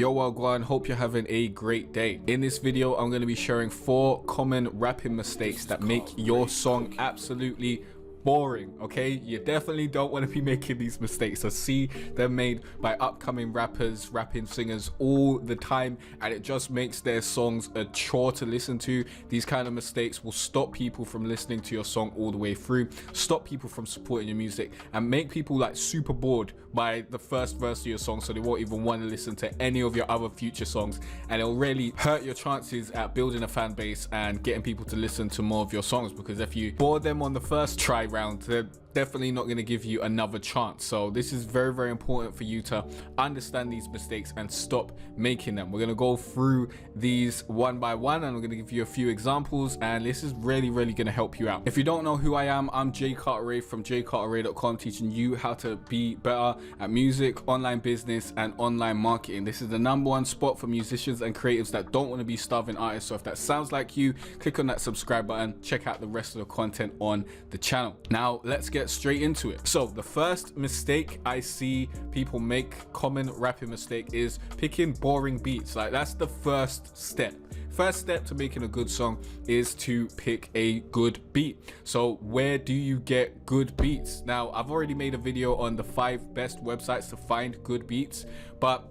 Yo, Wagwan, hope you're having a great day. In this video, I'm going to be sharing 4 common rapping mistakes that make your song absolutely boring. Okay, you definitely don't want to be making these mistakes. I see them made by upcoming rappers, rapping singers all the time, and it just makes their songs a chore to listen to. These kind of mistakes will stop people from listening to your song all the way through, stop people from supporting your music, and make people like super bored by the first verse of your song, so they won't even want to listen to any of your other future songs, and it'll really hurt your chances at building a fan base and getting people to listen to more of your songs, because if you bore them on the first try round, they're definitely not going to give you another chance. So this is very, very important for you to understand these mistakes and stop making them. We're going to go through these one by one, and I'm going to give you a few examples, and this is really going to help you out. If you don't know who I am, I'm Jay Carteret from jcarteret.com, teaching you how to be better at music, online business, and online marketing. This is the #1 spot for musicians and creatives that don't want to be starving artists. So if that sounds like you, click on that subscribe button, check out the rest of the content on the channel. Now let's get straight into it. So the first mistake I see people make, common rapping mistake, is picking boring beats. Like, that's the first step. First step to making a good song is to pick a good beat. So where do you get good beats? Now, I've already made a video on the 5 best websites to find good beats, but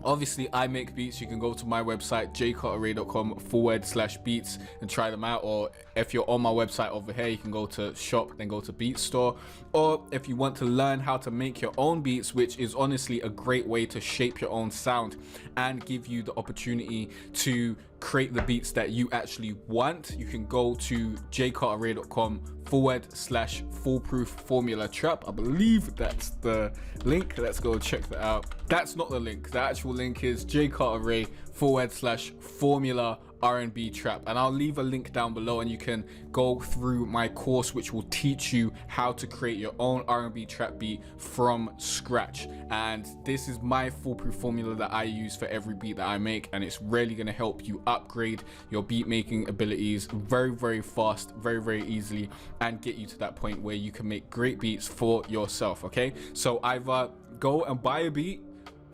obviously I make beats. You can go to my website jcarteret.com/beats and try them out, or if you're on my website over here, you can go to shop, then go to beat store. Or if you want to learn how to make your own beats, which is honestly a great way to shape your own sound and give you the opportunity to create the beats that you actually want, you can go to jcarteret.com/foolproof formula trap. I believe that's the link. Let's go check that out. That's not the link. The actual link is jcarteret.com/formula R&B trap, and I'll leave a link down below, and you can go through my course which will teach you how to create your own R&B trap beat from scratch. And this is my foolproof formula that I use for every beat that I make, and it's really going to help you upgrade your beat making abilities very fast, very easily, and get you to that point where you can make great beats for yourself. Okay, so either go and buy a beat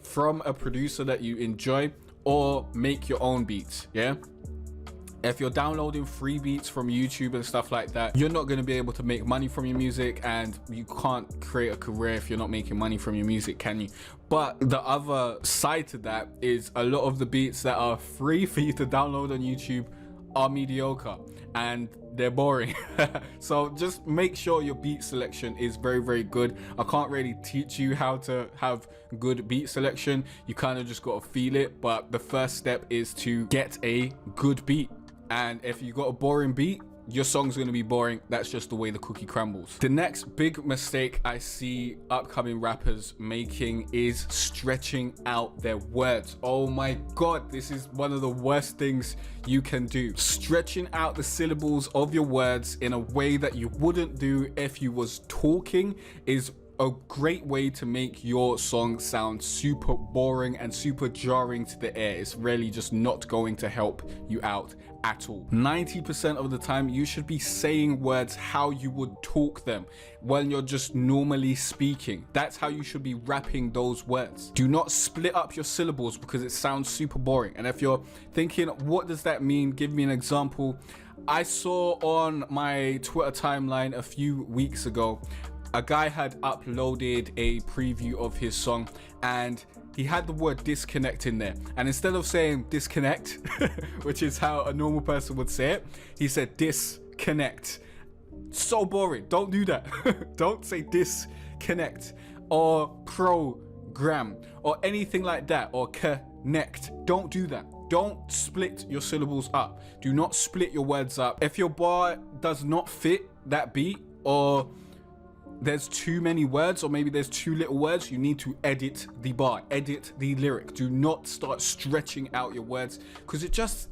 from a producer that you enjoy, or make your own beats. Yeah, if you're downloading free beats from YouTube and stuff like that, you're not going to be able to make money from your music, and you can't create a career if you're not making money from your music, can you? But the other side to that is a lot of the beats that are free for you to download on YouTube are mediocre and they're boring. So just make sure your beat selection is very good. I can't really teach you how to have good beat selection. You kind of just got to feel it, but the first step is to get a good beat. And if you got a boring beat, your song's going to be boring. That's just the way the cookie crumbles. The next big mistake I see upcoming rappers making is stretching out their words. Oh my god, this is one of the worst things you can do. Stretching out the syllables of your words in a way that you wouldn't do if you was talking is a great way to make your song sound super boring and super jarring to the ear. It's really just not going to help you out at all. 90% of the time, you should be saying words how you would talk them when you're just normally speaking. That's how you should be rapping those words. Do not split up your syllables because it sounds super boring. And if you're thinking, what does that mean? Give me an example. I saw on my Twitter timeline a few weeks ago, a guy had uploaded a preview of his song, and he had the word disconnect in there, and instead of saying disconnect which is how a normal person would say it, he said disconnect. So boring. Don't do that. Don't say disconnect or program or anything like that, or connect. Don't do that. Don't split your syllables up. Do not split your words up. If your bar does not fit that beat, or there's too many words, or maybe there's too little words, you need to edit the bar, edit the lyric. Do not start stretching out your words, because it just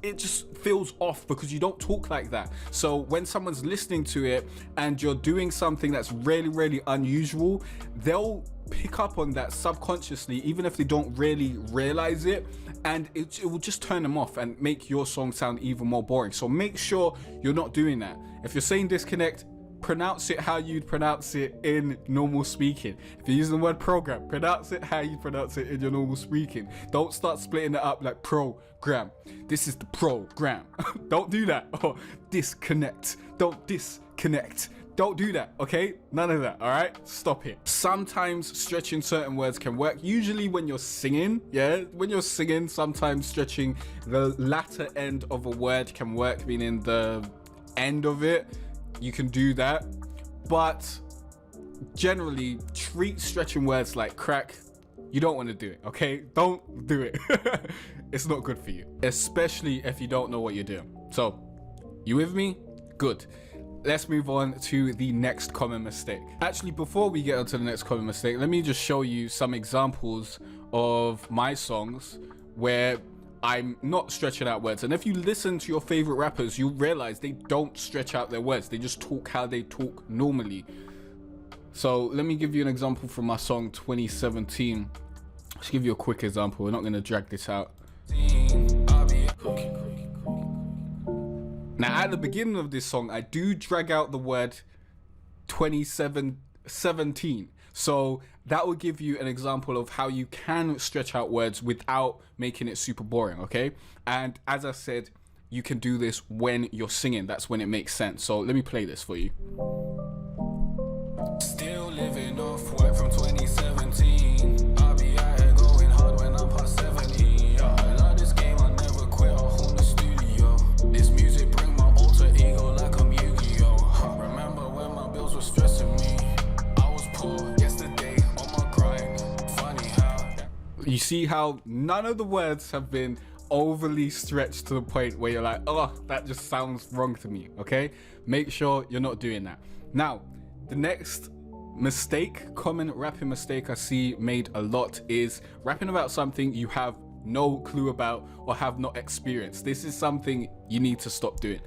feels off, because you don't talk like that. So when someone's listening to it and you're doing something that's really unusual, they'll pick up on that subconsciously, even if they don't really realize it, and it will just turn them off and make your song sound even more boring. So make sure you're not doing that. If you're saying disconnect, pronounce it how you'd pronounce it in normal speaking. If you're using the word program, pronounce it how you pronounce it in your normal speaking. Don't start splitting it up like program. This is the program. Don't do that. Or disconnect. Don't disconnect. Don't do that, okay? None of that, all right? Stop it. Sometimes stretching certain words can work. Usually when you're singing, yeah? When you're singing, sometimes stretching the latter end of a word can work, meaning the end of it. You can do that. But generally, treat stretching words like crack. You don't want to do it, okay? Don't do it. It's not good for you, especially if you don't know what you're doing. So, you with me? Good. Let's move on to the next common mistake. Actually, before we get onto the next common mistake, let me just show you some examples of my songs where I'm not stretching out words. And if you listen to your favorite rappers, you'll realize they don't stretch out their words. They just talk how they talk normally. So let me give you an example from my song 2017. Let's give you a quick example. We're not going to drag this out. Now, at the beginning of this song, I do drag out the word 2017. So that will give you an example of how you can stretch out words without making it super boring, okay? And as I said, you can do this when you're singing. That's when it makes sense. So let me play this for you. Still living off work from 2017. I'll be out here going hard when I'm past 70. Yeah, I love this game, I never quit. I'll hold the studio. This music bring my alter ego like I'm Yu-Gi-Oh. Remember when my bills were stressing me? I was poor yesterday on my grind. Funny how you see how none of the words have been overly stretched to the point where you're like, oh, that just sounds wrong to me, okay? Make sure you're not doing that. Now, the next mistake, common rapping mistake I see made a lot is rapping about something you have no clue about or have not experienced. This is something you need to stop doing.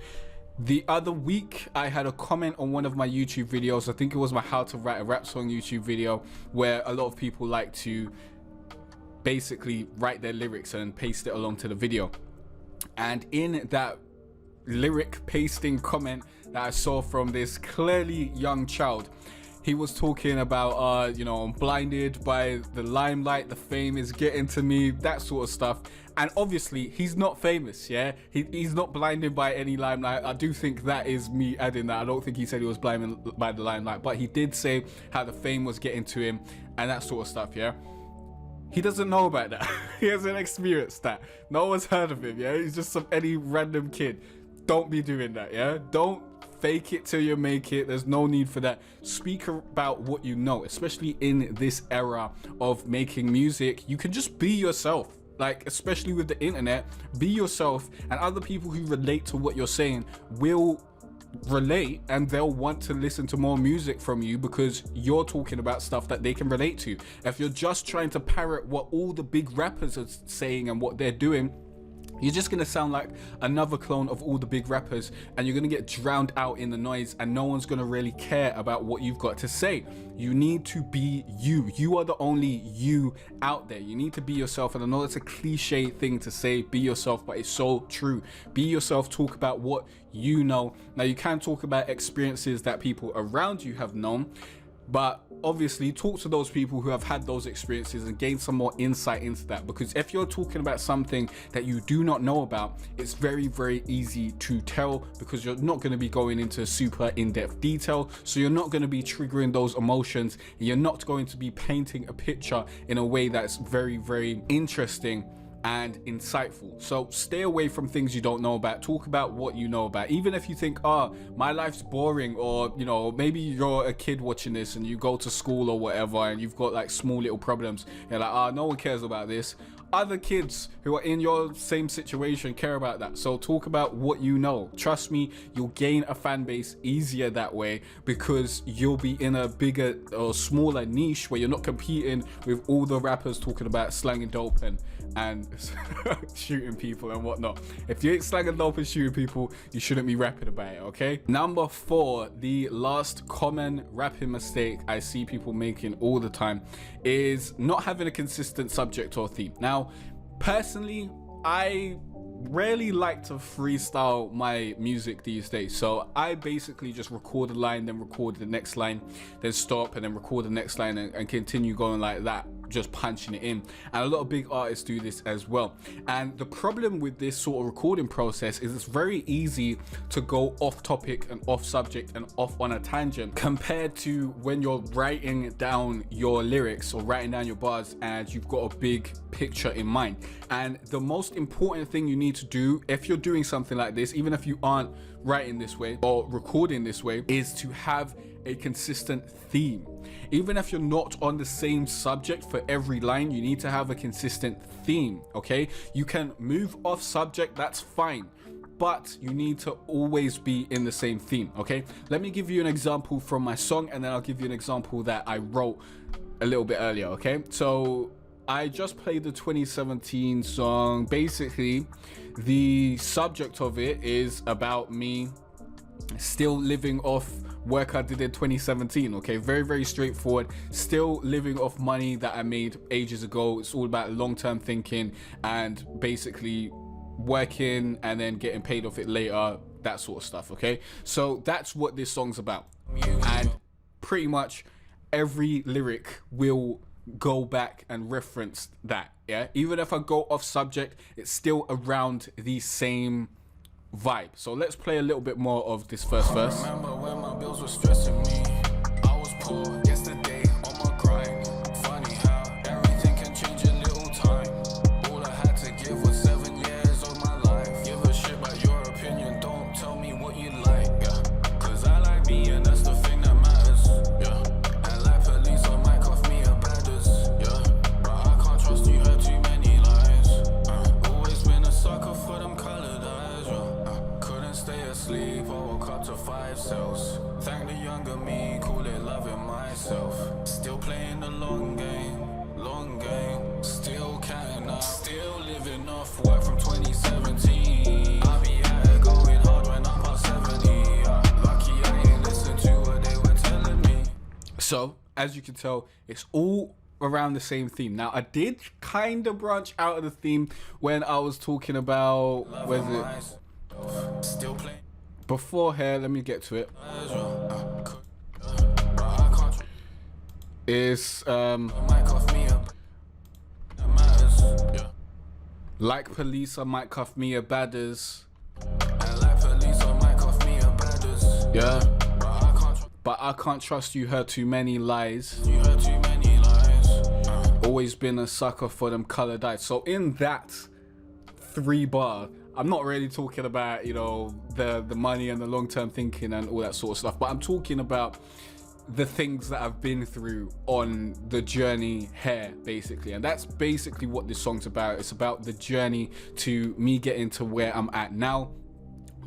The other week, I had a comment on one of my YouTube videos. I think it was my How to Write a Rap Song YouTube video, where a lot of people like to basically write their lyrics and paste it along to the video. And in that lyric pasting comment that I saw from this clearly young child, he was talking about, you know, I'm blinded by the limelight, the fame is getting to me, that sort of stuff. And obviously, he's not famous, yeah? He's not blinded by any limelight. I do think that is me adding that. I don't think he said he was blinded by the limelight, but he did say how the fame was getting to him and that sort of stuff, yeah? He doesn't know about that. He hasn't experienced that. No one's heard of him, yeah? He's just any random kid. Don't be doing that, yeah? Don't fake it till you make it. There's no need for that. Speak about what you know, especially in this era of making music. You can just be yourself. Like, especially with the internet, be yourself, and other people who relate to what you're saying will relate, and they'll want to listen to more music from you because you're talking about stuff that they can relate to. If you're just trying to parrot what all the big rappers are saying and what they're doing, you're just gonna sound like another clone of all the big rappers, and you're gonna get drowned out in the noise, and no one's gonna really care about what you've got to say. You need to be you. You are the only you out there. You need to be yourself. And I know it's a cliche thing to say, be yourself, but it's so true. Be yourself, talk about what you know. Now, you can talk about experiences that people around you have known, but obviously talk to those people who have had those experiences and gain some more insight into that. Because if you're talking about something that you do not know about, it's very, very easy to tell, because you're not going to be going into super in-depth detail. So you're not going to be triggering those emotions, and you're not going to be painting a picture in a way that's very, very interesting and insightful. So stay away from things you don't know about. Talk about what you know about. Even if you think, oh, my life's boring, or, you know, maybe you're a kid watching this and you go to school or whatever and you've got like small little problems, you're like, oh, no one cares about this. Other kids who are in your same situation care about that. So talk about what you know. Trust me, you'll gain a fan base easier that way, because you'll be in a bigger or smaller niche where you're not competing with all the rappers talking about slanging dope and shooting people and whatnot. If you ain't slanging dope and shooting people, you shouldn't be rapping about it, okay? Number 4, the last common rapping mistake I see people making all the time is not having a consistent subject or theme. Now, personally, I rarely like to freestyle my music these days, so I basically just record a line, then record the next line, then stop, and then record the next line, and continue going like that, just punching it in. And a lot of big artists do this as well. And the problem with this sort of recording process is it's very easy to go off topic and off subject and off on a tangent, compared to when you're writing down your lyrics or writing down your bars and you've got a big picture in mind. And the most important thing you need to do if you're doing something like this, even if you aren't writing this way or recording this way, is to have a consistent theme. Even if you're not on the same subject for every line, you need to have a consistent theme. Okay, you can move off subject, that's fine, but you need to always be in the same theme. Okay, let me give you an example from my song, and then I'll give you an example that I wrote a little bit earlier. Okay, so I just played the 2017 song. Basically, the subject of it is about me still living off work I did in 2017. Okay, very straightforward. Still living off money that I made ages ago. It's all about long-term thinking and basically working and then getting paid off it later, that sort of stuff. Okay, so that's what this song's about, and pretty much every lyric will go back and reference that. Yeah, even if I go off subject, it's still around the same vibe. So let's play a little bit more of this first verse. Remember when my bills were stressing me? I was poor yesterday on my grind. Funny how everything can change in little time. All I had to give was 7 years of my life. Give a shit about your opinion, don't tell me what you like. Yeah, cause I like me and that's the thing that matters. Yeah, and like police I might cuff me a badders. Yeah, but I can't trust you, heard too many lies. Always been a sucker for them colored eyes. Couldn't stay asleep, I woke up to 5 cells. Thank the younger me, call it loving myself. Still playing the long game, still counting up, still living off work from 2017. I be at it going hard when I'm past 70. Lucky I ain't listened to what they were telling me. So, as you can tell, it's all around the same theme. Now, I did kind of branch out of the theme when I was talking about, where's it? Still playing. Before here, let me get to it. Is like police, I might cuff me a badders. Yeah, but I can't trust you, heard too many lies. Always been a sucker for them colored eyes. So in that 3 bar, I'm not really talking about, you know, the money and the long-term thinking and all that sort of stuff, but I'm talking about the things that I've been through on the journey here, basically. And that's basically what this song's about. It's about the journey to me getting to where I'm at now,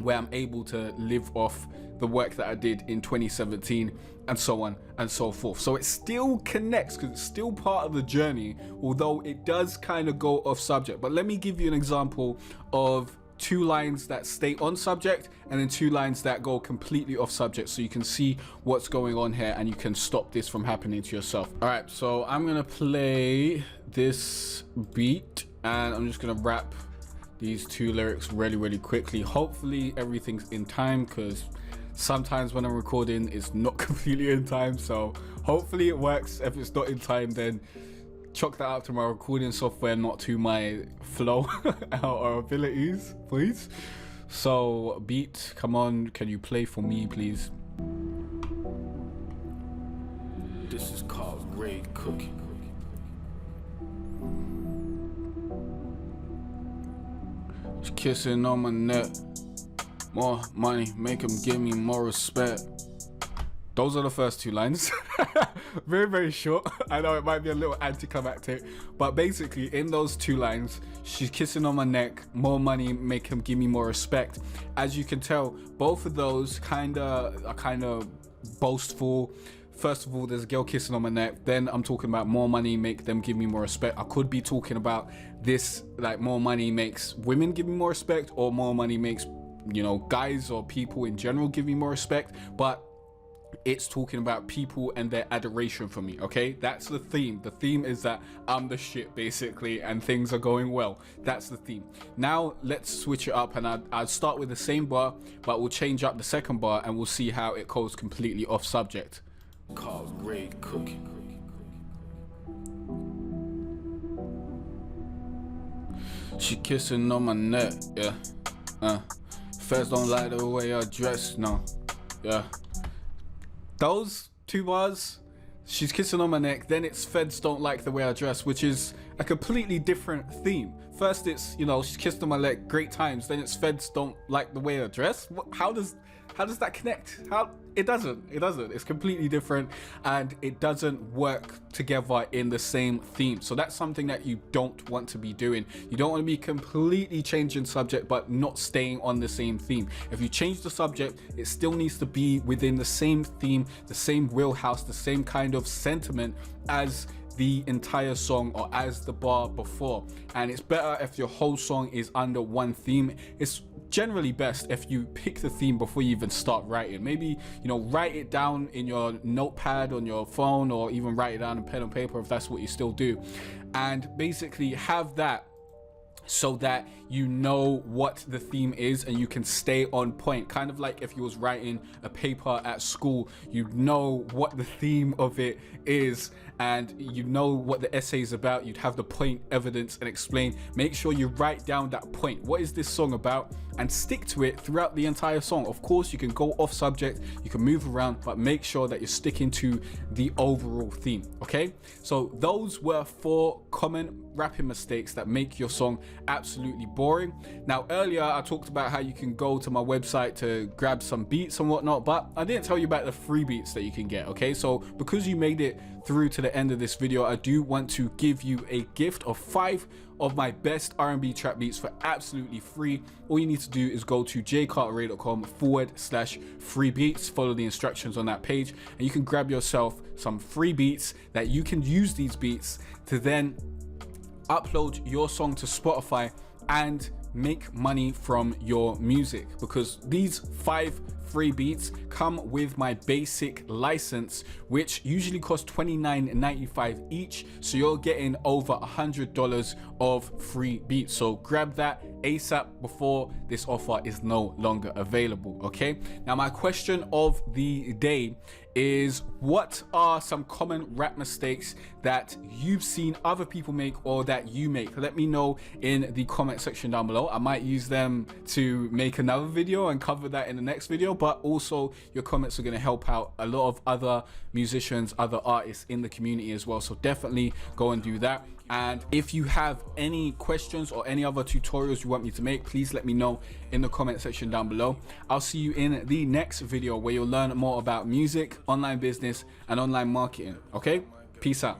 where I'm able to live off the work that I did in 2017, and so on and so forth. So it still connects because it's still part of the journey, although it does kind of go off subject. But let me give you an example of 2 lines that stay on subject and then 2 lines that go completely off subject, so you can see what's going on here and you can stop this from happening to yourself. All right, so I'm gonna play this beat and I'm just gonna rap these 2 lyrics really quickly. Hopefully everything's in time, because sometimes when I'm recording it's not completely in time, so hopefully it works. If it's not in time, then chalk that up to my recording software, not to my flow or abilities, please. So beat, come on, can you play for me, please? This is called Great Cooking. Just kissing on my neck. More money, make him give me more respect. Those are the first 2 lines. very short. I know it might be a little anticlimactic, but basically in those 2 lines, she's kissing on my neck, more money, make him give me more respect. As you can tell, both of those are kind of boastful. First of all, there's a girl kissing on my neck, then I'm talking about more money, make them give me more respect. I could be talking about this, like more money makes women give me more respect, or more money makes, you know, guys or people in general give me more respect. But it's talking about people and their adoration for me. Okay, that's the theme. The theme is that I'm the shit basically and things are going well. That's the theme. Now let's switch it up, and I'll start with the same bar, but we'll change up the second bar and we'll see how it goes completely off subject. Carl great cooking. She kissing on my neck, yeah. Feds don't like the way I dress, no, yeah. Those two bars, she's kissing on my neck, then it's feds don't like the way I dress, which is a completely different theme. First it's, you know, she's kissed on my leg, great times, then it's feds don't like the way I dress. How does that connect? It doesn't. It's completely different, and it doesn't work together in the same theme. So that's something that you don't want to be doing. You don't want to be completely changing subject but not staying on the same theme. If you change the subject, it still needs to be within the same theme, the same wheelhouse, the same kind of sentiment as the entire song or as the bar before. And it's better if your whole song is under one theme. It's generally best if you pick the theme before you even start writing. Maybe, you know, write it down in your notepad on your phone, or even write it down in pen and paper if that's what you still do, and basically have that so that you know what the theme is and you can stay on point. Kind of like if you was writing a paper at school, you know what the theme of it is and you know what the essay is about. You'd have the point, evidence, and explain. Make sure you write down that point. What is this song about? And stick to it throughout the entire song. Of course, you can go off subject, you can move around, but make sure that you're sticking to the overall theme. Okay, so those were 4 common rapping mistakes that make your song absolutely boring. Now earlier I talked about how you can go to my website to grab some beats and whatnot, but I didn't tell you about the free beats that you can get. Okay, so because you made it through to the end of this video, I do want to give you a gift of 5 of my best R&B trap beats for absolutely free. All you need to do is go to jcarterray.com/free beats, follow the instructions on that page, and you can grab yourself some free beats that you can use these beats to then upload your song to Spotify and make money from your music, because these 5 free beats come with my basic license, which usually costs $29.95 each, so you're getting over $100 of free beats. So grab that ASAP before this offer is no longer available. Okay, now my question of the day is, what are some common rap mistakes that you've seen other people make or that you make? Let me know in the comment section down below. I might use them to make another video and cover that in the next video, but also your comments are going to help out a lot of other musicians, other artists in the community as well. So definitely go and do that. And if you have any questions or any other tutorials you want me to make, please let me know in the comment section down below. I'll see you in the next video where you'll learn more about music, online business, and online marketing. Okay, peace out.